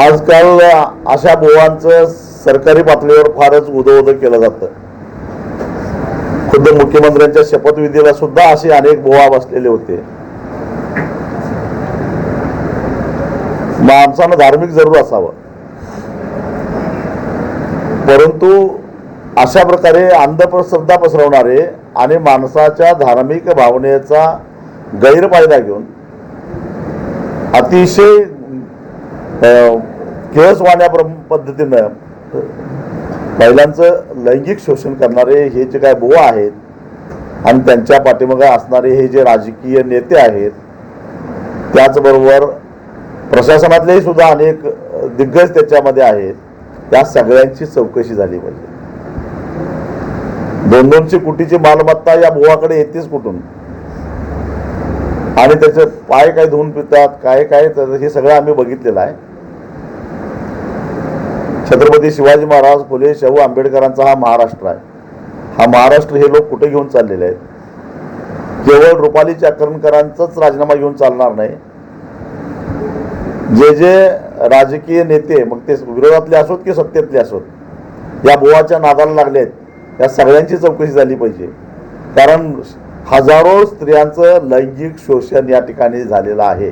आजकाल अशा बोवांचं सरकारी पातळीवर फारच उदोउदो केलं जातं. खुद्द मुख्यमंत्र्यांच्या शपथविधीला सुद्धा असे अनेक बोवा बसलेले होते. माणसानं धार्मिक जरूर असावं, परंतु अशा प्रकारे अंधश्रद्धा पसरवणारे आणि माणसाच्या धार्मिक भावनेचा गैरफायदा घेऊन अतिशय केळसवाण्या पद्धतीनं महिलांचं लैंगिक शोषण करणारे हे जे काय बुवा आहेत आणि त्यांच्या पाठीमागे असणारे हे जे राजकीय नेते आहेत, त्याचबरोबर प्रशासनातलेही सुद्धा अनेक दिग्गज त्याच्यामध्ये आहेत, या सगळ्यांची चौकशी झाली पाहिजे. 200 कोटीची मालमत्ता या बुवाकडे येतेच कुठून, आणि त्याचे पाय काय धुवून पितात, काय काय हे सगळं आम्ही बघितलेलं आहे. छत्रपती शिवाजी महाराज, फुले, शाहू आंबेडकरांचा हा महाराष्ट्र आहे. हा महाराष्ट्र हे लोक कुठे घेऊन चाललेले आहेत? केवळ रुपाली चाकणकरांचाच राजीनामा घेऊन चालणार नाही. जे जे राजकीय नेते, मग ते विरोधातले असोत की सत्तेतले असोत, या बुवाच्या नादाला लागले आहेत, या सगळ्यांची चौकशी झाली पाहिजे. कारण हजारो स्त्रियांचं लैंगिक शोषण या ठिकाणी झालेलं आहे.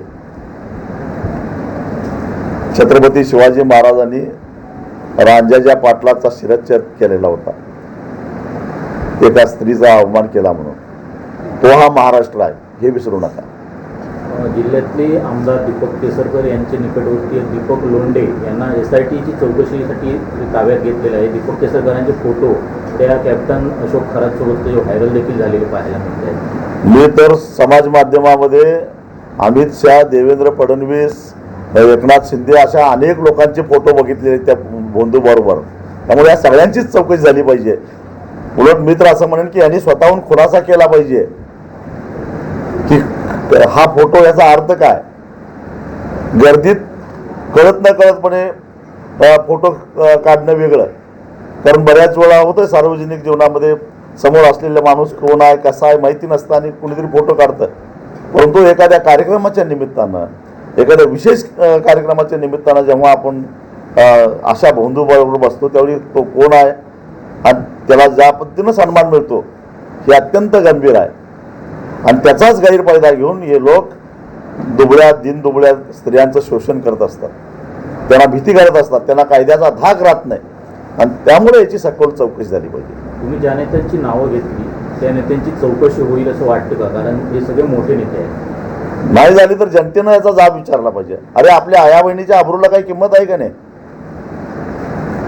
छत्रपती शिवाजी महाराजांनी रांजाच्या पाटलाचा शिरच्छेद केलेला होता, एका स्त्रीचा अवमान केला म्हणून. तो हा महाराष्ट्र आहे, हे विसरू नका. जिल्ह्यातले आमदार दीपक केसरकर यांचे निकटवर्तीय दीपक लोंढे यांना SITची चौकशीसाठी ताब्यात घेतलेलं आहे. दीपक केसरकरांचे फोटो त्या कॅप्टन अशोक खरातसोबत व्हायरल देखील झालेले पाहायला मिळत आहेत. मी तर समाज माध्यमामध्ये अमित शहा, देवेंद्र फडणवीस, एकनाथ शिंदे अशा अनेक लोकांचे फोटो बघितलेले त्या बंधू बरोबर. त्यामुळे या सगळ्यांचीच चौकशी झाली पाहिजे. उलट मित्र असं म्हणेन की यांनी स्वतःहून खुलासा केला पाहिजे की हा फोटो, याचा अर्थ काय. गर्दीत कळत न कळतपणे फोटो काढणं वेगळं, कारण बऱ्याच वेळा होतं सार्वजनिक जीवनामध्ये समोर असलेला माणूस कोण आहे, कसा आहे माहिती नसतं आणि कुणीतरी फोटो काढतं. परंतु एखाद्या कार्यक्रमाच्या निमित्तानं, एखाद्या विशेष कार्यक्रमाच्या निमित्तानं जेव्हा आपण अशा बंधू बरोबर बसतो, त्यावेळी तो कोण आहे आणि त्याला ज्या पद्धतीनं सन्मान मिळतो हे अत्यंत गंभीर आहे. आणि त्याचाच गैरफायदा घेऊन हे लोक दुबळ्या, दिनदुबळ्या स्त्रियांचं शोषण करत असतात, त्यांना भीती करत असतात, त्यांना कायद्याचा धाक राहत नाही. आणि त्यामुळे याची सखोल चौकशी झाली पाहिजे. तुम्ही ज्या नेत्यांची नावं घेतली त्या नेत्यांची चौकशी होईल असं वाटतं का? कारण हे सगळे मोठे नेते आहेत. नाही झाली तर जनतेनं याचा जाब विचारला पाहिजे. अरे, आपल्या आया बहिणीच्या आबरूला काही किंमत आहे का नाही?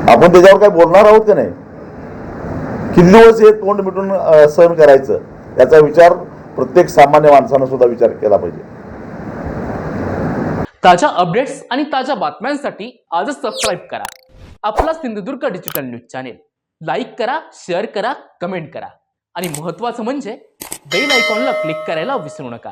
आपण त्याच्यावर काही बोलणार आहोत का नाही? किती दिवस हे तोंड मिटून सहन करायचं, याचा विचार प्रत्येक सामान्य माणसानं सुद्धा विचार केला पाहिजे. ताज्या अपडेट्स आणि ताज्या बातम्यांसाठी आजच सबस्क्राईब करा आपला Sindhudurg digital news channel. Like करा, शेअर करा, कमेंट करा आणि महत्त्वाचं म्हणजे बेल आयकॉनला क्लिक करायला विसरू नका.